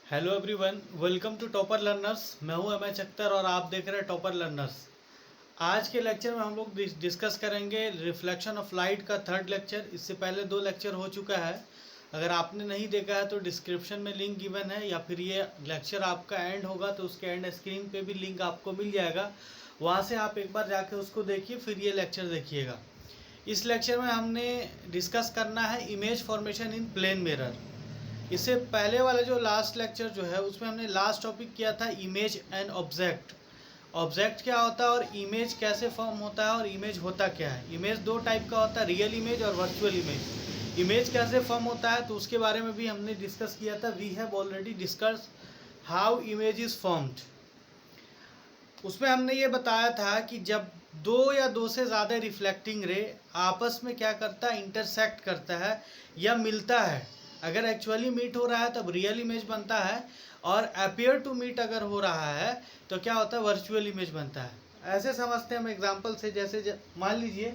Hello everyone, welcome to Topper Learners. मैं हूं MH Akhtar और आप देख रहे हैं टॉपर लर्नर्स। आज के लेक्चर में हम लोग डिस्कस करेंगे रिफ्लेक्शन ऑफ लाइट का थर्ड लेक्चर। इससे पहले 2 लेक्चर हो चुका है। अगर आपने नहीं देखा है तो डिस्क्रिप्शन में लिंक गिवन है, या फिर ये लेक्चर आपका एंड होगा तो उसके एंड स्क्रीन पे भी लिंक आपको मिल जाएगा। वहाँ से आप एक बार जाके उसको देखिए, फिर ये लेक्चर देखिएगा। इस लेक्चर में हमने डिस्कस करना है image formation in plane mirror. इससे पहले वाला जो लास्ट लेक्चर जो है उसमें हमने लास्ट टॉपिक किया था इमेज एंड ऑब्जेक्ट। ऑब्जेक्ट क्या होता है और इमेज कैसे फॉर्म होता है और इमेज होता क्या है। इमेज 2 टाइप का होता है, रियल इमेज और वर्चुअल इमेज। इमेज कैसे फॉर्म होता है तो उसके बारे में भी हमने डिस्कस किया था। We have already discuss how image is formed. उसमें हमने ये बताया था कि जब 2 या 2 से ज़्यादा रिफ्लेक्टिंग रे आपस में क्या करता है, इंटरसेक्ट करता है या मिलता है। अगर एक्चुअली मीट हो रहा है तब रियल इमेज बनता है, और अपियर टू मीट अगर हो रहा है तो क्या होता है, वर्चुअल इमेज बनता है। ऐसे समझते हैं हम एग्जांपल से, जैसे मान लीजिए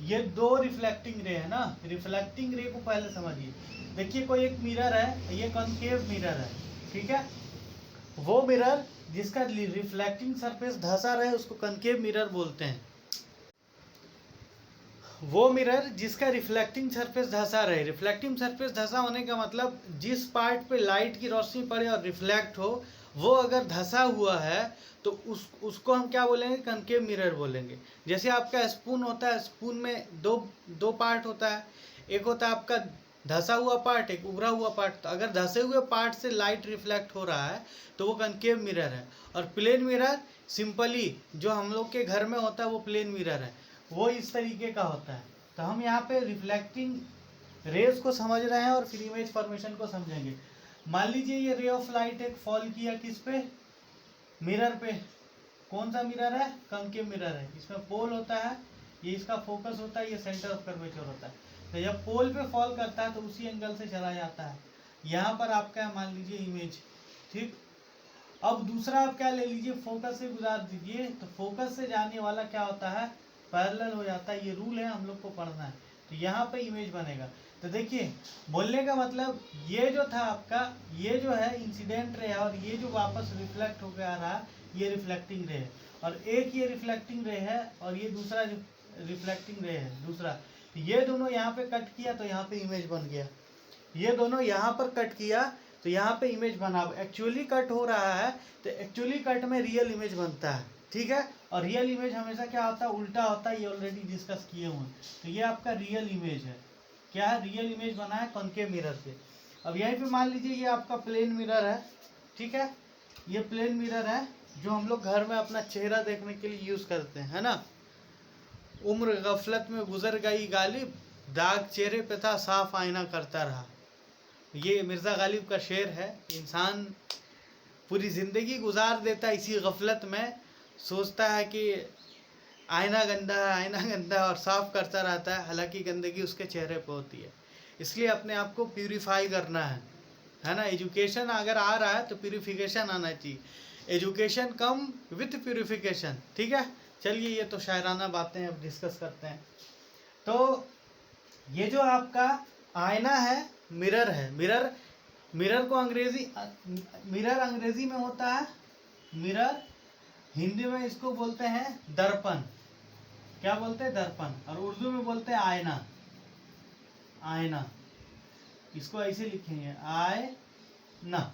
ये 2 रिफ्लेक्टिंग रे है ना। रिफ्लेक्टिंग रे को पहले समझिए। देखिए कोई एक मिरर है, ये कॉनकेव मिरर है, ठीक है। वो मिरर जिसका रिफ्लेक्टिंग सरफेस धंसा रहे उसको कनकेव मिरर बोलते हैं। वो मिरर जिसका रिफ्लेक्टिंग सरफेस धंसा रहे, रिफ्लेक्टिंग सरफेस धंसा होने का मतलब जिस पार्ट पे लाइट की रोशनी पड़े और रिफ्लेक्ट हो, वो अगर धंसा हुआ है तो उसको हम क्या बोलेंगे, कनकेव मिरर बोलेंगे। जैसे आपका स्पून होता है, स्पून में दो पार्ट होता है। एक होता है आपका धंसा हुआ पार्ट, एक उभरा हुआ पार्ट। तो अगर धंसे हुए पार्ट से लाइट रिफ्लेक्ट हो रहा है तो वो कनकेव मिरर है। और प्लेन मिरर सिंपली जो हम लोग के घर में होता है वो प्लेन मिरर है, वो इस तरीके का होता है। तो हम यहाँ पे रिफ्लेक्टिंग रेज को समझ रहे हैं और फिर इमेज फॉर्मेशन को समझेंगे। मान लीजिए ये रे ऑफ लाइट एक फॉल किया किस पे, मिरर पे। कौन सा मिरर है, कनकेव मिरर है। इसमें पोल होता है, ये इसका फोकस होता है, ये सेंटर ऑफ कर्वेचर होता है। तो जब पोल पे फॉल करता है तो उसी एंगल से चला जाता है। यहाँ पर आपका मान लीजिए इमेज, ठीक। अब दूसरा आप क्या ले लीजिए, फोकस से गुजार दीजिए, तो फोकस से जाने वाला क्या होता है, पैरेलल हो जाता है। ये रूल है, हम लोग को पढ़ना है। तो यहाँ पे इमेज बनेगा। तो देखिए बोलने का मतलब ये जो था आपका, ये जो है इंसिडेंट रे है, और ये जो वापस रिफ्लेक्ट होकर आ रहा है ये रिफ्लेक्टिंग रे है। और एक ये रिफ्लेक्टिंग रे है और ये दूसरा रिफ्लेक्टिंग रे है दूसरा। तो ये दोनों यहाँ पे कट किया तो यहाँ पे इमेज बन गया। ये दोनों यहाँ पर कट किया तो यहाँ पे इमेज बना। एक्चुअली कट हो रहा है तो एक्चुअली कट में रियल इमेज बनता है, ठीक है। और रियल इमेज हमेशा क्या होता है, उल्टा होता है। ये ऑलरेडी डिस्कस किए हुए हैं। तो ये आपका रियल इमेज है। क्या है, रियल इमेज बना है कॉनकेव मिरर से। अब यहीं पे मान लीजिए ये आपका प्लेन मिरर है, ठीक है। ये प्लेन मिरर है जो हम लोग घर में अपना चेहरा देखने के लिए यूज़ करते हैं, है ना। उम्र गफलत में गुजर गई गालिब, दाग चेहरे पे था साफ आईना करता रहा। ये मिर्ज़ा गालिब का शेर है। इंसान पूरी ज़िंदगी गुजार देता इसी गफलत में, सोचता है कि आईना गंदा है, आईना गंदा है, और साफ़ करता रहता है, हालांकि गंदगी उसके चेहरे पर होती है। इसलिए अपने आप को प्यूरिफाई करना है ना। एजुकेशन अगर आ रहा है तो प्यूरिफिकेशन आना चाहिए। एजुकेशन कम विथ प्यूरिफिकेशन, ठीक है। चलिए ये तो शायराना बातें अब डिस्कस करते हैं। तो ये जो आपका आईना है, मिरर है। मिरर को मिरर अंग्रेजी में होता है मिरर, हिंदी में इसको बोलते हैं दर्पण। क्या बोलते हैं, दर्पण। और उर्दू में बोलते हैं आईना। आईना इसको ऐसे लिखेंगे, आईना।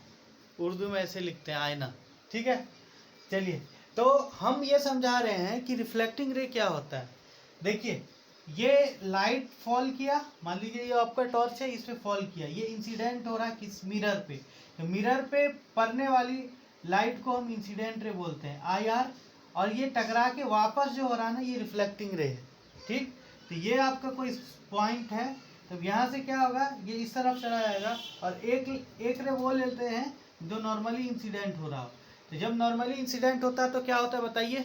उर्दू में ऐसे लिखते हैं आईना, ठीक है। चलिए तो हम ये समझा रहे हैं कि रिफ्लेक्टिंग रे क्या होता है। देखिए ये लाइट फॉल किया, मान लीजिए ये आपका टॉर्च है, इस पे फॉल किया, ये इंसिडेंट हो रहा है किस, मिरर पे। तो मिरर पे पड़ने वाली लाइट को हम इंसिडेंट रे बोलते हैं, IR। और ये टकरा के वापस जो हो रहा है ना, ये रिफ्लेक्टिंग रे है, ठीक। तो ये आपका कोई पॉइंट है, तो यहाँ से क्या होगा, ये इस तरफ चला जाएगा और एक रे वो लेते हैं जो नॉर्मली इंसिडेंट हो रहा हो। तो जब नॉर्मली इंसिडेंट होता है तो क्या होता है बताइए,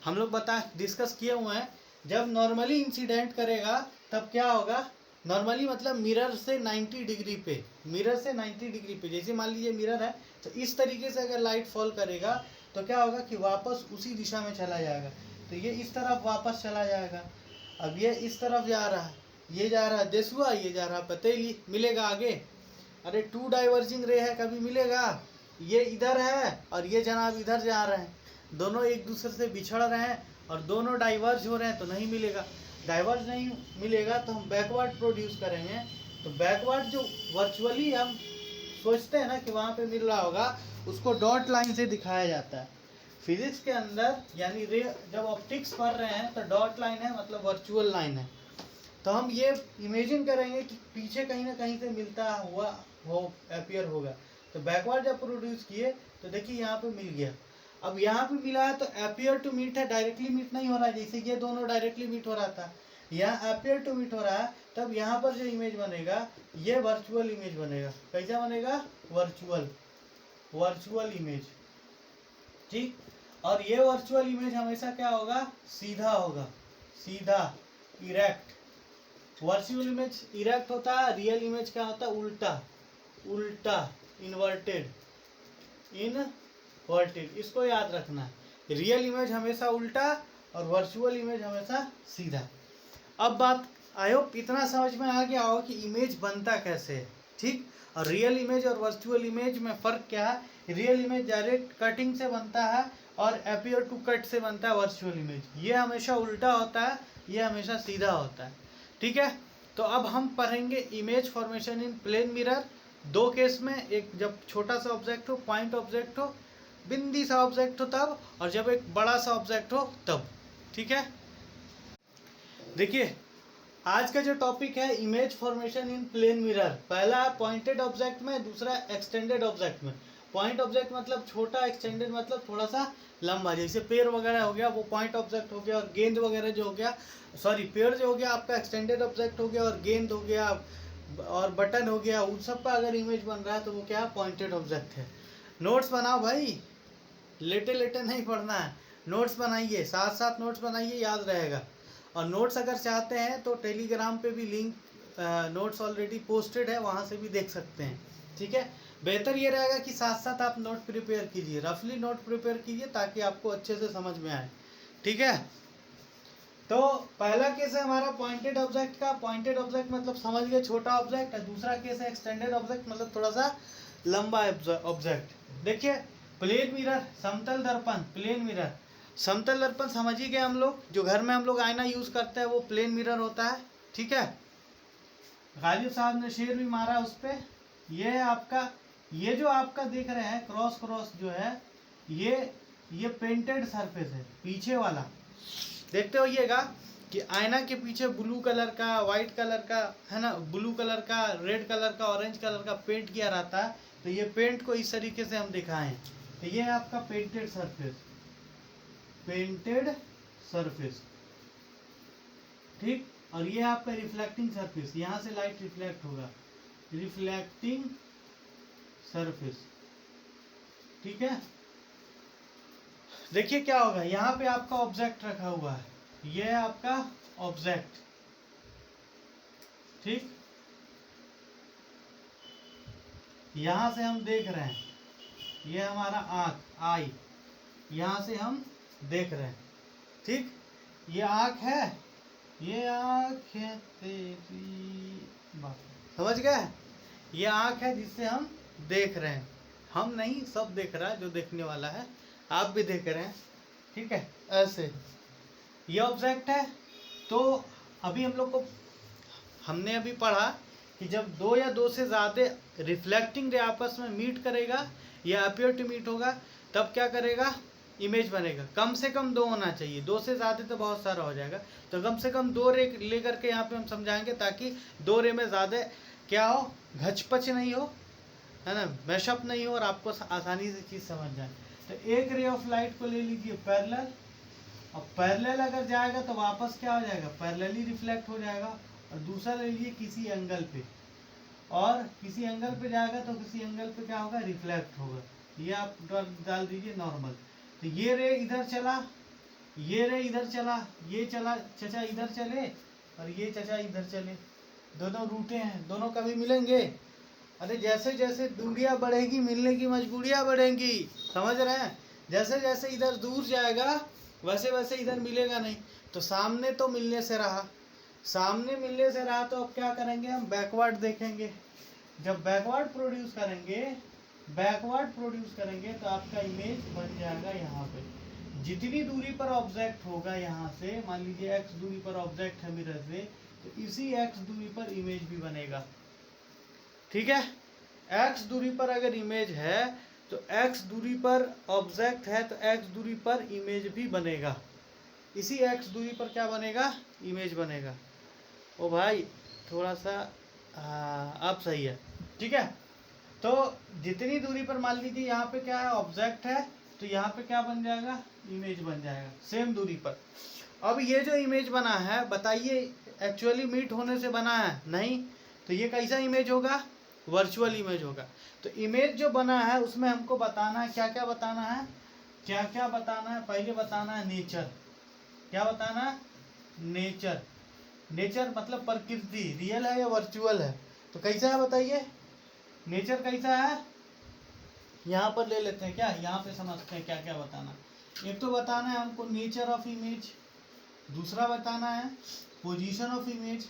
हम लोग डिस्कस किए हुए हैं। जब नॉर्मली इंसिडेंट करेगा तब क्या होगा, नॉर्मली मतलब मिरर से 90 डिग्री पे, मिरर से 90 डिग्री पे। जैसे मान लीजिए मिरर है तो इस तरीके से अगर लाइट फॉल करेगा तो क्या होगा कि वापस उसी दिशा में चला जाएगा। तो ये इस तरफ वापस चला जाएगा। अब ये इस तरफ जा रहा है, ये जा रहा है देसुआ, ये जा रहा है पतेली, मिलेगा आगे। अरे टू डाइवर्जिंग रे है, कभी मिलेगा? ये इधर है और ये जनाब इधर जा रहे हैं, दोनों एक दूसरे से बिछड़ रहे हैं और दोनों डाइवर्ज हो रहे हैं, तो नहीं मिलेगा। डाइवर्ज नहीं मिलेगा तो हम बैकवर्ड प्रोड्यूस करेंगे। तो बैकवर्ड जो वर्चुअली हम सोचते हैं ना कि वहाँ पे मिल रहा होगा, उसको डॉट लाइन से दिखाया जाता है फिजिक्स के अंदर। यानी रे जब ऑप्टिक्स पढ़ रहे हैं तो डॉट लाइन है मतलब वर्चुअल लाइन है। तो हम ये इमेजिन करेंगे कि पीछे कहीं ना कहीं से मिलता हुआ हो अपीयर होगा। तो बैकवर्ड जब प्रोड्यूस किए तो देखिए यहाँ पे मिल गया। अब यहाँ पे मिला है तो अपीयर टू मीट है, डायरेक्टली मीट नहीं हो रहा है, जैसे ये दोनों डायरेक्टली मीट हो रहा था, यहाँ अपीयर टू मीट हो रहा है। तब यहाँ पर जो इमेज बनेगा ये वर्चुअल इमेज बनेगा। कैसा बनेगा? Virtual image. ठीक, और ये वर्चुअल इमेज हमेशा क्या होगा? सीधा होगा, सीधा, इरेक्ट। वर्चुअल इमेज इरेक्ट होता है, रियल इमेज क्या होता है? उल्टा, इन्वर्टेड। इसको याद रखना है, रियल इमेज हमेशा उल्टा और वर्चुअल इमेज हमेशा सीधा। अब बात आई होप इतना समझ में आ गया हो कि इमेज बनता कैसे है। ठीक, और रियल इमेज और वर्चुअल इमेज में फ़र्क क्या है? रियल इमेज डायरेक्ट कटिंग से बनता है और अपीयर टू कट से बनता है वर्चुअल इमेज। ये हमेशा उल्टा होता है, ये हमेशा सीधा होता है। ठीक है, तो अब हम पढ़ेंगे image formation in plane mirror. दो केस में, एक जब छोटा सा ऑब्जेक्ट हो, पॉइंट ऑब्जेक्ट हो, बिंदी सा ऑब्जेक्ट हो तब, और जब एक बड़ा सा ऑब्जेक्ट हो तब। ठीक है, देखिए आज का जो टॉपिक है image formation in plane mirror. पहला है पॉइंटेड ऑब्जेक्ट में, दूसरा एक्सटेंडेड ऑब्जेक्ट में। पॉइंट ऑब्जेक्ट मतलब छोटा, एक्सटेंडेड मतलब थोड़ा सा लंबा। जैसे पेड़ वगैरह हो गया वो पॉइंट ऑब्जेक्ट हो गया, और गेंद वगैरह जो हो गया, सॉरी पेड़ जो हो गया आपका एक्सटेंडेड ऑब्जेक्ट हो गया, और गेंद हो गया और बटन हो गया, उन सब का अगर इमेज बन रहा है तो वो क्या पॉइंटेड ऑब्जेक्ट है। नोट्स बनाओ भाई, लेटे नहीं पढ़ना है, नोट्स बनाइए, साथ साथ नोट्स बनाइए, याद रहेगा। और नोट्स अगर चाहते हैं तो टेलीग्राम पे भी लिंक नोट्स ऑलरेडी पोस्टेड है, वहाँ से भी देख सकते हैं। ठीक है, बेहतर ये रहेगा कि साथ साथ आप नोट प्रिपेयर कीजिए, रफली नोट प्रिपेयर कीजिए ताकि आपको अच्छे से समझ में आए। ठीक है, तो पहला केस है हमारा पॉइंटेड ऑब्जेक्ट का। पॉइंटेड ऑब्जेक्ट मतलब समझ गए छोटा ऑब्जेक्ट, और दूसरा केस है एक्सटेंडेड ऑब्जेक्ट मतलब थोड़ा सा लंबा ऑब्जेक्ट। देखिए प्लेन मिरर, समतल दर्पण, प्लेन मिरर। समतल दर्पण समझ ही गए हम लोग, जो घर में हम लोग आईना यूज करते हैं वो प्लेन मिरर होता है। ठीक है, गालिब साहब ने शेर भी मारा उस पर। ये है आपका, ये जो आपका देख रहे हैं क्रॉस जो है, ये पेंटेड सरफेस है पीछे वाला। देखते होइएगा कि आईना के पीछे ब्लू कलर का, वाइट कलर का है ना, ब्लू कलर का, रेड कलर का, ऑरेंज कलर का पेंट किया रहता है। तो ये पेंट को इस तरीके से हम दिखाएं तो ये है आपका पेंटेड सरफेस। ठीक, और ये है आपका रिफ्लेक्टिंग सरफेस, यहाँ से लाइट रिफ्लेक्ट होगा, रिफ्लेक्टिंग सरफेस। ठीक है, देखिए क्या होगा, यहाँ पे आपका ऑब्जेक्ट रखा हुआ है, ये है आपका ऑब्जेक्ट। ठीक, यहां से हम देख रहे हैं, ये हमारा आंख, आई, यहां से हम देख रहे हैं। ठीक, ये आंख है, ये आंख है तेरी बात, समझ गए? ये आंख है जिससे हम देख रहे हैं, हम नहीं, सब देख रहा है जो देखने वाला है, आप भी देख रहे हैं। ठीक है, ऐसे ये ऑब्जेक्ट है। तो अभी हम लोग को, हमने अभी पढ़ा कि जब दो या दो से ज़्यादा रिफ्लेक्टिंग रे आपस में मीट करेगा या अपीयर टू मीट होगा, तब क्या करेगा? इमेज बनेगा। कम से कम दो होना चाहिए, दो से ज़्यादा तो बहुत सारा हो जाएगा, तो कम से कम दो रे लेकर के यहाँ पे हम समझाएंगे, ताकि दो रे में ज़्यादा क्या हो, घचपच नहीं हो, है ना, मैशअप नहीं हो, और आपको आसानी से चीज़ समझ जाए। तो एक रे ऑफ लाइट को ले लीजिए पैरेलल, और पैरेलल अगर जाएगा तो वापस क्या हो जाएगा? पैरेलली रिफ्लेक्ट हो जाएगा। और दूसरा ले लीजिए किसी एंगल पे, और किसी एंगल पे जाएगा तो किसी एंगल पे क्या होगा? रिफ्लेक्ट होगा। ये आप डाल दीजिए नॉर्मल। तो ये रे इधर चला, ये रे इधर चला, ये चला चचा इधर चले, और ये चचा इधर चले, दोनों रूटे हैं, दोनों कभी मिलेंगे? अरे जैसे जैसे दूरियां बढ़ेगी मिलने की मजबूरियां बढ़ेंगी, समझ रहे हैं? जैसे जैसे इधर दूर जाएगा वैसे वैसे इधर मिलेगा नहीं। तो सामने तो मिलने से रहा, सामने मिलने से रहा, तो अब क्या करेंगे हम? बैकवर्ड देखेंगे। जब बैकवर्ड प्रोड्यूस करेंगे तो आपका इमेज बन जाएगा यहाँ पे। जितनी दूरी पर ऑब्जेक्ट होगा यहाँ से, मान लीजिए x दूरी पर ऑब्जेक्ट है मिरर से, तो इसी x दूरी पर इमेज भी बनेगा। ठीक है, x दूरी पर अगर इमेज है तो x दूरी पर ऑब्जेक्ट है तो x दूरी पर इमेज भी बनेगा। इसी x दूरी पर क्या बनेगा, इमेज बनेगा। ओ भाई थोड़ा सा अब सही है। ठीक है, तो जितनी दूरी पर मान लीजिए यहाँ पे क्या है, ऑब्जेक्ट है, तो यहाँ पे क्या बन जाएगा, इमेज बन जाएगा सेम दूरी पर। अब ये जो इमेज बना है बताइए एक्चुअली मीट होने से बना है? नहीं। तो ये कैसा इमेज होगा, वर्चुअल इमेज होगा। तो इमेज जो बना है उसमें हमको बताना है, क्या क्या बताना है, पहले बताना है नेचर। क्या बताना है, नेचर। नेचर मतलब प्रकृति, रियल है या वर्चुअल है, तो कैसा है बताइए, नेचर कैसा है। यहाँ पर ले लेते हैं क्या, यहाँ पे समझते हैं क्या क्या बताना। एक तो बताना है हमको नेचर ऑफ इमेज, दूसरा बताना है पोजीशन ऑफ इमेज,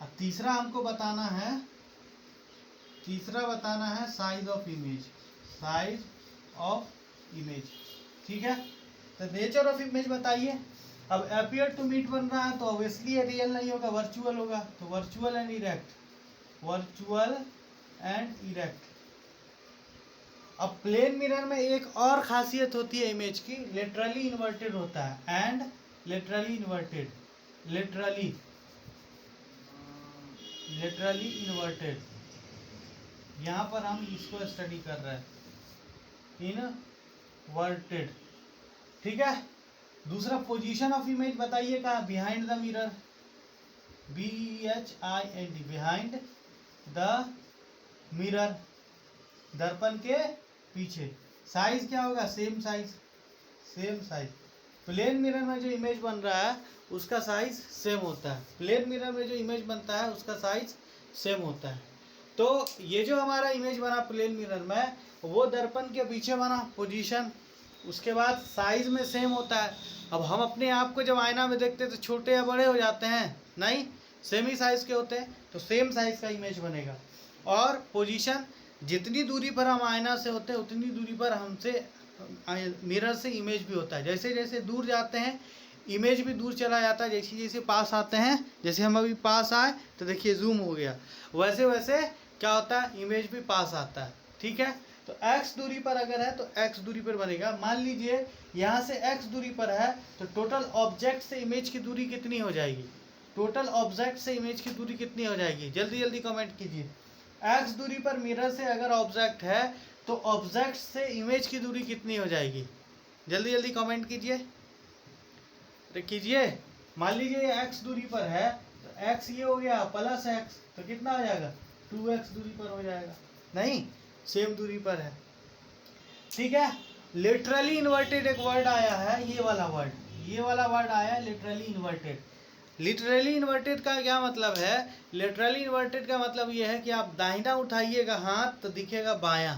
और तीसरा हमको बताना है साइज ऑफ इमेज। ठीक है, तो नेचर ऑफ इमेज बताइए। अब अपीयर टू मीट बन रहा है तो ऑब्वियसली ये रियल नहीं होगा, वर्चुअल होगा। तो वर्चुअल एंड इरेक्ट। अब प्लेन मिरर में एक और खासियत होती है इमेज की, लेटरली इन्वर्टेड होता है, एंड लेटरली इन्वर्टेड। यहाँ पर हम इसको स्टडी कर रहे हैं, इनवर्टेड। ठीक है, दूसरा पोजीशन ऑफ इमेज बताइए कहाँ, behind the mirror, BHIND, behind the mirror, दर्पण के पीछे। साइज क्या होगा, सेम साइज। प्लेन मिरर में जो इमेज बन रहा है उसका साइज सेम होता है, प्लेन मिरर में जो इमेज बनता है उसका साइज सेम होता है। तो ये जो हमारा इमेज बना प्लेन मिरर में, वो दर्पण के पीछे बना, पोजीशन। उसके बाद साइज में सेम होता है। अब हम अपने आप को जब आईना में देखते हैं तो छोटे या बड़े हो जाते हैं? नहीं, सेम ही साइज के होते हैं। तो सेम साइज का इमेज बनेगा। और पोजीशन, जितनी दूरी पर हम आईना से होते हैं उतनी दूरी पर हमसे मिरर से इमेज भी होता है। जैसे जैसे दूर जाते हैं इमेज भी दूर चला जाता है, जैसे जैसे पास आते हैं, जैसे हम अभी पास आए तो देखिए जूम हो गया, वैसे वैसे क्या होता है, इमेज भी पास आता है। ठीक है, तो x दूरी पर अगर है तो x दूरी पर बनेगा। मान लीजिए यहाँ से x दूरी पर है तो टोटल ऑब्जेक्ट से इमेज की दूरी कितनी हो जाएगी, जल्दी जल्दी कमेंट कीजिए। x दूरी पर मिरर से अगर ऑब्जेक्ट है तो ऑब्जेक्ट से इमेज की दूरी कितनी हो जाएगी, जल्दी जल्दी कमेंट कीजिए। मान लीजिए ये x दूरी पर है तो x ये हो गया प्लस x, तो कितना हो जाएगा, 2x दूरी पर हो जाएगा। नहीं, सेम दूरी पर है। ठीक है, लिटरली इन्वर्टेड एक वर्ड आया है, ये वाला वर्ड आया है लिटरली इन्वर्टेड। लिटरली इन्वर्टेड का क्या मतलब है, लिटरली इन्वर्टेड का मतलब ये है कि आप दाहिना उठाइएगा हाथ तो दिखेगा बायां,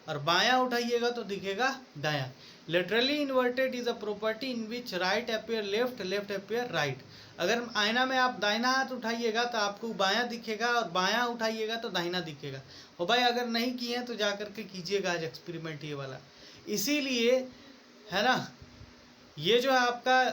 और बायां उठाइएगा तो दिखेगा दायां। Literally inverted is a property in which right appear left, left appear right. अगर आईना में आप दाहिना हाथ उठाइएगा तो आपको बायां दिखेगा, और बायां उठाइएगा तो दाहिना दिखेगा। और भाई अगर नहीं किए हैं तो जा करके कीजिएगा आज एक्सपेरिमेंट ये वाला। इसीलिए है ना, ये जो आपका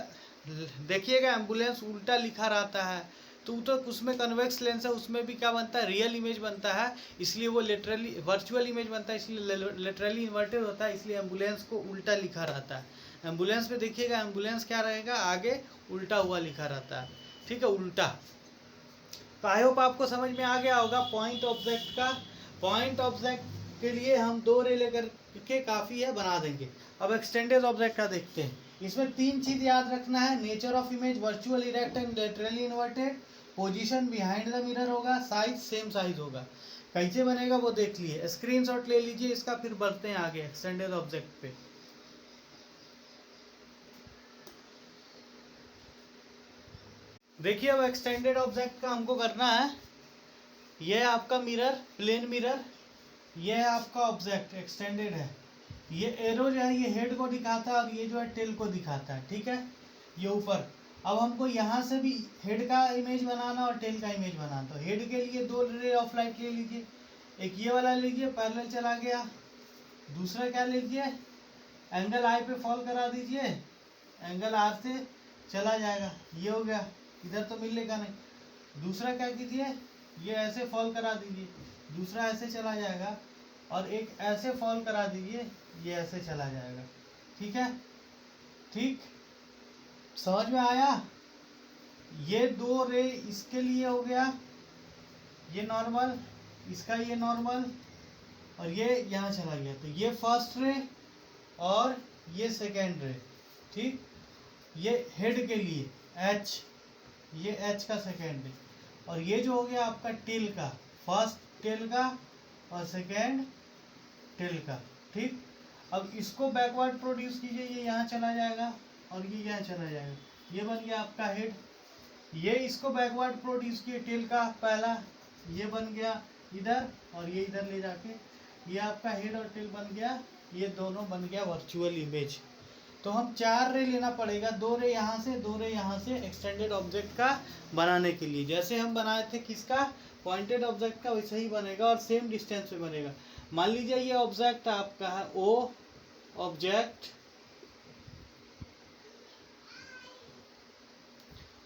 देखिएगा एम्बुलेंस उल्टा लिखा रहता है, तो उसमें कन्वेक्स लेंस है, उसमें भी क्या बनता है, रियल इमेज बनता है, इसलिए वो लिटरली वर्चुअल इमेज बनता है, इसलिए लिटरली इन्वर्टेड होता है, इसलिए एम्बुलेंस को उल्टा लिखा रहता है। एम्बुलेंस पे देखिएगा, एम्बुलेंस क्या रहेगा, आगे उल्टा हुआ लिखा रहता है। ठीक है, उल्टा। तो आई होप आपको समझ में आ गया होगा पॉइंट ऑब्जेक्ट का। पॉइंट ऑब्जेक्ट के लिए हम 2 रे लेकर के काफ़ी है, बना देंगे। अब एक्सटेंडेड ऑब्जेक्ट का देखते हैं। इसमें 3 चीज़ याद रखना है, nature of image, virtual, erect and laterally inverted, position behind the mirror होगा, साइज सेम साइज होगा। कैसे बनेगा वो देख लिए, स्क्रीनशॉट ले लीजिए इसका, फिर बढ़ते हैं आगे एक्सटेंडेड ऑब्जेक्ट पे। देखिए अब एक्सटेंडेड ऑब्जेक्ट का हमको करना है, ये आपका मिरर, प्लेन मिरर, ये है आपका ऑब्जेक्ट एक्सटेंडेड है। ये एरो जो है ये हेड को दिखाता है और ये जो है टेल को दिखाता है। ठीक है, ये ऊपर, अब हमको यहाँ से भी हेड का इमेज बनाना और टेल का इमेज बनाना। तो हेड के लिए 2 रे ऑफ लाइट ले लीजिए, एक ये वाला लीजिए, पैरेलल चला गया। दूसरा क्या लीजिए, एंगल आई पे फॉल करा दीजिए, एंगल आर से चला जाएगा, ये हो गया, इधर तो मिलेगा नहीं। दूसरा क्या कीजिए, ये ऐसे फॉल करा दीजिए, दूसरा ऐसे चला जाएगा, और एक ऐसे फॉल करा दीजिए, ये ऐसे चला जाएगा। ठीक है, ठीक, समझ में आया। ये 2 रे इसके लिए हो गया, ये नॉर्मल, इसका ये नॉर्मल, और ये यहाँ चला गया। तो ये फर्स्ट रे और ये सेकेंड रे। ठीक, ये हेड के लिए एच, ये एच का सेकेंड रे, और ये जो हो गया आपका टेल का, फर्स्ट टेल का और सेकेंड टेल का। ठीक, अब इसको बैकवर्ड प्रोड्यूस कीजिए, ये यहाँ चला जाएगा और ये यहाँ चला जाएगा, ये बन गया आपका हेड। ये इसको बैकवर्ड प्रोड्यूस किए टेल का पहला, ये बन गया इधर, और ये इधर ले जाके ये आपका हेड और टेल बन गया, ये दोनों बन गया वर्चुअल इमेज। तो हम 4 रे लेना पड़ेगा, 2 रे यहाँ से, 2 रे यहाँ से, एक्सटेंडेड ऑब्जेक्ट का बनाने के लिए। जैसे हम बनाए थे किसका, पॉइंटेड ऑब्जेक्ट का, वैसे ही बनेगा और सेम डिस्टेंस पे बनेगा। मान लीजिए ये ऑब्जेक्ट आपका है ओ ऑब्जेक्ट,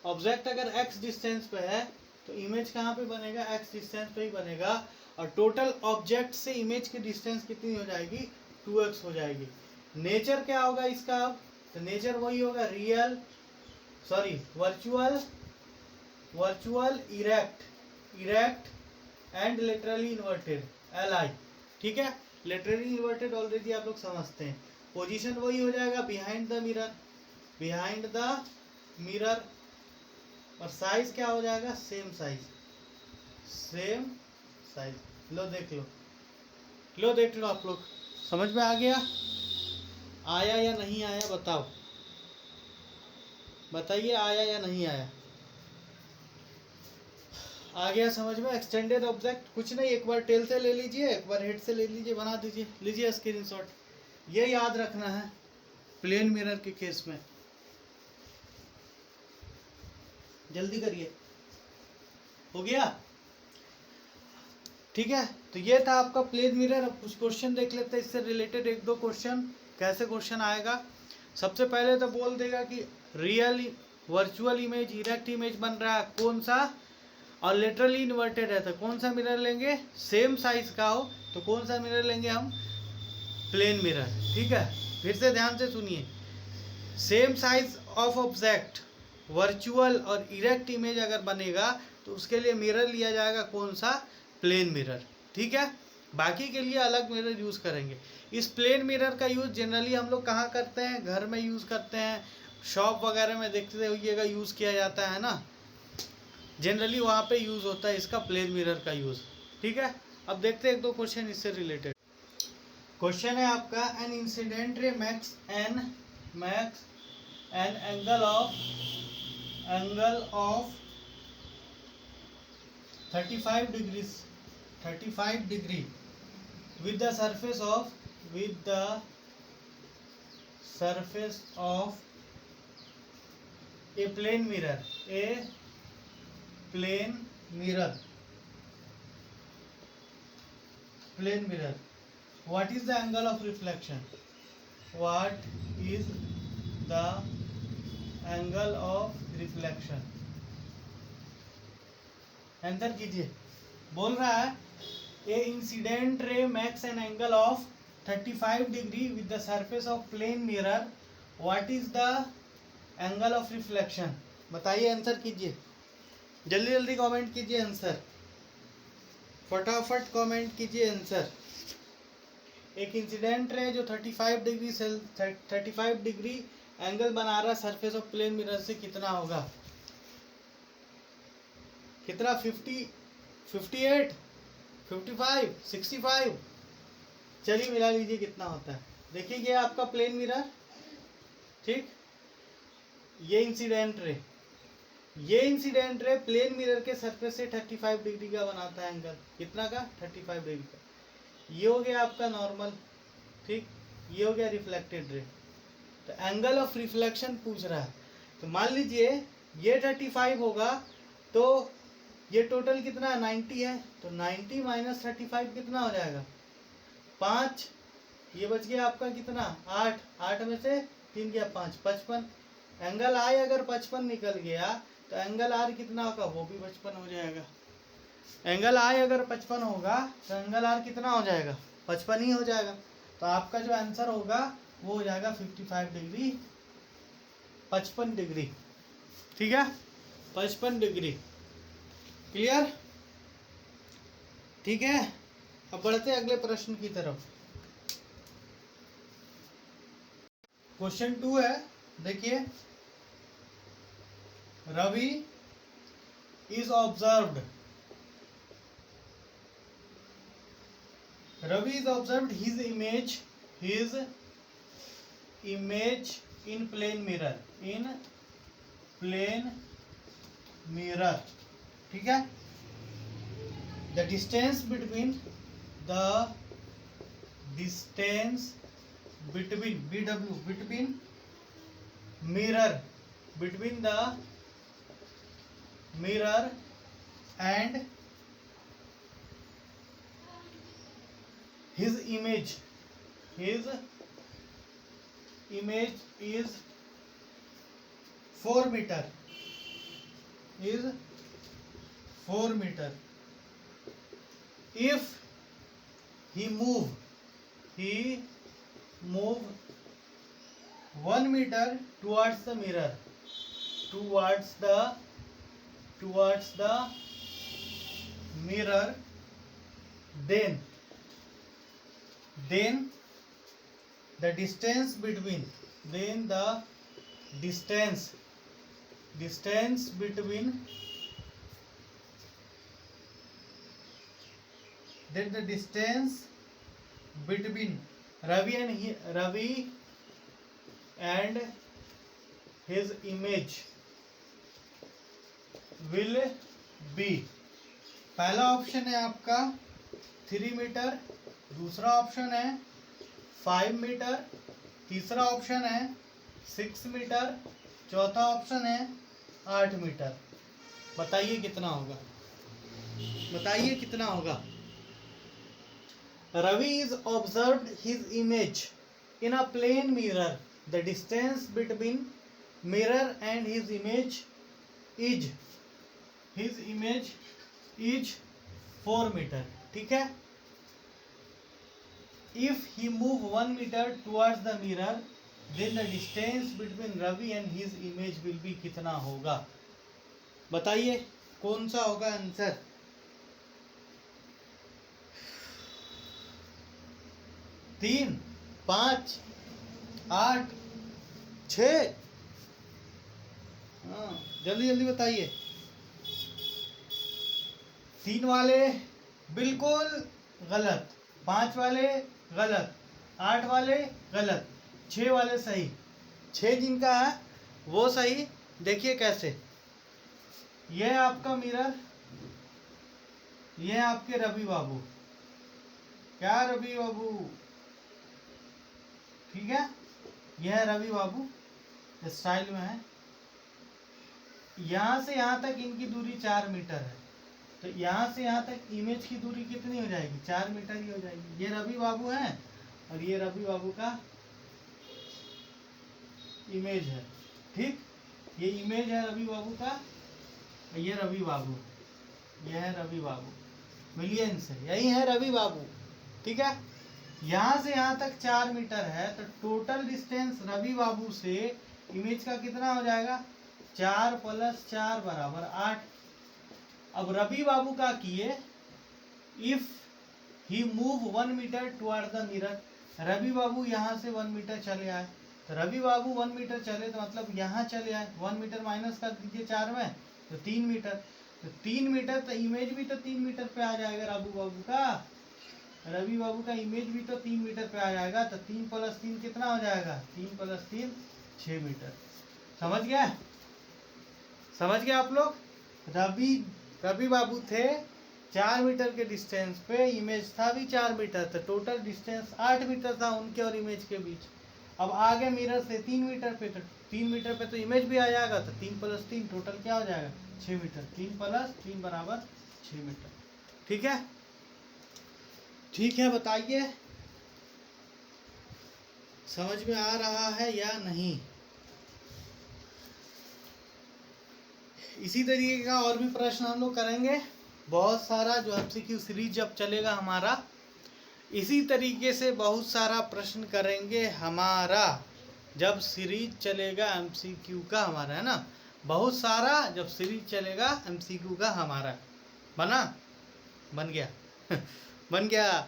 ऑब्जेक्ट अगर x डिस्टेंस पे है तो इमेज कहाँ पे बनेगा, x डिस्टेंस पे ही बनेगा, और टोटल ऑब्जेक्ट से इमेज की डिस्टेंस कितनी हो जाएगी, 2x हो जाएगी। नेचर क्या होगा इसका, अब तो नेचर वही होगा, real sorry virtual, virtual erect, erect and laterally inverted, LI। ठीक है, लेटरली इन्वर्टेड ऑलरेडी आप लोग समझते हैं। पोजीशन वही हो जाएगा, behind the mirror, behind the mirror, और साइज क्या हो जाएगा, सेम साइज, सेम साइज। लो देख लो, लो देख लो, आप लोग समझ में आ गया, आया या नहीं आया बताओ, बताइए आया या नहीं आया, आ गया समझ में। एक्सटेंडेड ऑब्जेक्ट कुछ नहीं, एक बार टेल से ले लीजिए, एक बार हेड से ले लीजिए, बना दीजिए, लीजिए स्क्रीनशॉट। ये याद रखना है प्लेन मिरर के केस में, जल्दी करिए, हो गया। ठीक है, तो ये था आपका प्लेन मिरर। अब कुछ क्वेश्चन देख लेते हैं इससे रिलेटेड, 1-2 क्वेश्चन। कैसे क्वेश्चन आएगा, सबसे पहले तो बोल देगा कि real virtual image, erect image बन रहा है कौन सा, और लेटरली इन्वर्टेड है तो कौन सा मिरर लेंगे, सेम साइज का हो तो कौन सा मिरर लेंगे हम, प्लेन मिरर। ठीक है, फिर से ध्यान से सुनिए, same size of object, virtual और इरेक्ट इमेज अगर बनेगा तो उसके लिए मिरर लिया जाएगा कौन सा, प्लेन मिरर। ठीक है, बाकी के लिए अलग मिरर यूज़ करेंगे। इस प्लेन मिरर का यूज़ जनरली हम लोग कहाँ करते हैं, घर में यूज़ करते हैं, शॉप वगैरह में देखते होइएगा यूज़ किया जाता है ना, जनरली वहाँ पे यूज़ होता है इसका प्लेन मिरर का यूज़। ठीक है, अब देखते हैं 1-2 क्वेश्चन इससे रिलेटेड। क्वेश्चन है आपका, an incident ray max N angle of 35 degree with the surface of a plane mirror, what is the angle of reflection, what is the angle of reflection, answer कीजिए। बोल रहा है a incident ray makes an angle of 35 degree with the surface of plane mirror, what is the angle of reflection, बताइए, answer कीजिए, जल्दी जल्दी comment कीजिए answer, फटाफट कमेंट कीजिए आंसर। एक इंसिडेंट रे जो 35 डिग्री एंगल बना रहा है सरफेस ऑफ प्लेन मिरर से, कितना होगा, कितना, 50, 58, 55, 65, चलिए मिला लीजिए कितना होता है। देखिए ये आपका प्लेन मिरर, ठीक, ये इंसिडेंट रे, ये इंसिडेंट रे प्लेन मिरर के सरफेस से 35 डिग्री का बनाता है एंगल, कितना का, 35 डिग्री का। ये हो गया आपका नॉर्मल, ठीक, ये हो गया रिफ्लेक्टेड रे। तो एंगल ऑफ रिफ्लेक्शन पूछ रहा है, तो मान लीजिए ये 35 होगा, तो ये टोटल कितना 90 है, तो 90 माइनस 35 कितना हो जाएगा 5। ये बच गया आपका कितना 8, 8 में से 3 गया 5, 55। एंगल आई अगर 55 निकल गया तो एंगल आर कितना होगा, वो भी 55 हो जाएगा। एंगल आई अगर 55 होगा तो एंगल आर कितना हो जाएगा 55 ही हो जाएगा। तो आपका जो आंसर होगा वो हो जाएगा 55 डिग्री, 55 डिग्री। ठीक है, 55 डिग्री। क्लियर? ठीक है, अब बढ़ते हैं अगले प्रश्न की तरफ। क्वेश्चन 2 है, देखिए। Ravi is observed, Ravi is observed his image in plane mirror, ठीक है। The distance between between the mirror and his image is 4 meter, if he move 1 meter towards the mirror, then the distance between Ravi and his image will be, पहला option है आपका 3 metre, दूसरा option है 5 metre, तीसरा option है 6 metre, चौथा option है 8 metre. बताइए कितना होगा, बताइए कितना होगा। Ravi is observed his image in a plane mirror. The distance between mirror and his image is 4 meter. ठीक है। If he move 1 meter towards the mirror, then the distance between Ravi and his image will be कितना होगा। बताइए कौन सा होगा answer. 3, 5, 8, 6, हाँ जल्दी जल्दी बताइए। 3 वाले बिल्कुल गलत, 5 वाले गलत, 8 वाले गलत, 6 वाले सही। 6 जिनका है वो सही। देखिए कैसे, यह आपका मिरर, यह आपके रवि बाबू, क्या रवि बाबू, ठीक है। यह रवि बाबू स्टाइल में है। यहां से यहां तक इनकी दूरी 4 मीटर है, तो यहां से यहां तक इमेज की दूरी कितनी हो जाएगी 4 मीटर ही हो जाएगी। ये रवि बाबू है और ये रवि बाबू का इमेज है। ठीक, ये इमेज है रवि बाबू का, ये रवि बाबू, यह है रवि बाबू, मिलिए इनसे, यही है रवि बाबू। ठीक है, यहाँ से यहाँ तक 4 मीटर है, तो टोटल डिस्टेंस रवि बाबू से इमेज का कितना हो जाएगा 4 + 4 = 8। अब रवि बाबू का किए, if he move 1 metre toward the mirror, Ravi Babu यहाँ से 1 मीटर चले आए, तो रवि बाबू 1 मीटर चले तो मतलब यहाँ चले आए, 1 मीटर माइनस कर दीजिए 4 में, तो 3 मीटर, तो 3 मीटर, तो इमेज भी तो 3 मीटर पे आ जाएगा रवि बाबू का, रवि बाबू का इमेज भी तो 3 मीटर पे आ जाएगा। तो 3 + 3 कितना हो जाएगा, 3 + 3 6 मीटर। समझ गया, समझ गए आप लोग। रवि बाबू थे 4 मीटर के डिस्टेंस पे, इमेज था भी 4 मीटर, तो टोटल डिस्टेंस 8 मीटर था उनके और इमेज के बीच। अब आगे मिरर से 3 मीटर पे, तो 3 मीटर पे तो इमेज भी आ जाएगा, तो 3 + 3 टोटल क्या हो जाएगा 6 मीटर, 3 + 3 बराबर 6 मीटर। ठीक है, ठीक है, बताइए समझ में आ रहा है या नहीं। इसी तरीके का और भी प्रश्न हम लोग करेंगे बहुत सारा, जो एमसीक्यू सीरीज जब चलेगा हमारा, इसी तरीके से बहुत सारा प्रश्न करेंगे हमारा जब सीरीज चलेगा एमसीक्यू का हमारा, है ना, बहुत सारा जब सीरीज चलेगा एमसीक्यू का हमारा। बन गया बन गया।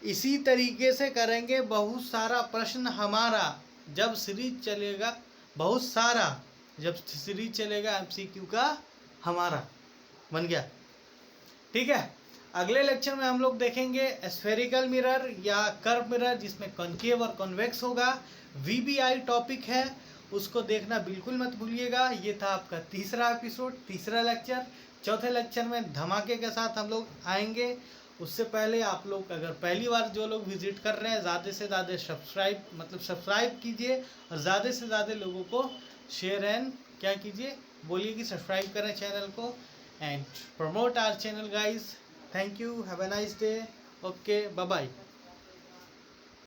इसी तरीके से करेंगे बहुत सारा प्रश्न हमारा जब सीरीज चलेगा, बहुत सारा जब सीरीज चलेगा एमसीक्यू का हमारा। बन गया, ठीक है। अगले लेक्चर में हम लोग देखेंगे स्फेरिकल मिरर या कर्व मिरर जिसमें कॉनकेव और कॉन्वेक्स होगा। वीबीआई टॉपिक है, उसको देखना बिल्कुल मत भूलिएगा। ये था आपका तीसरा एपिसोड, तीसरा लेक्चर। चौथे लेक्चर में धमाके के साथ हम लोग आएंगे। उससे पहले आप लोग अगर पहली बार जो लोग विजिट कर रहे हैं, ज़्यादा से ज़्यादा सब्सक्राइब कीजिए और ज़्यादा से ज़्यादा लोगों को शेयर एंड क्या कीजिए, बोलिए कि सब्सक्राइब करें चैनल को and promote our channel guys. Thank you, have a nice day, okay, bye bye.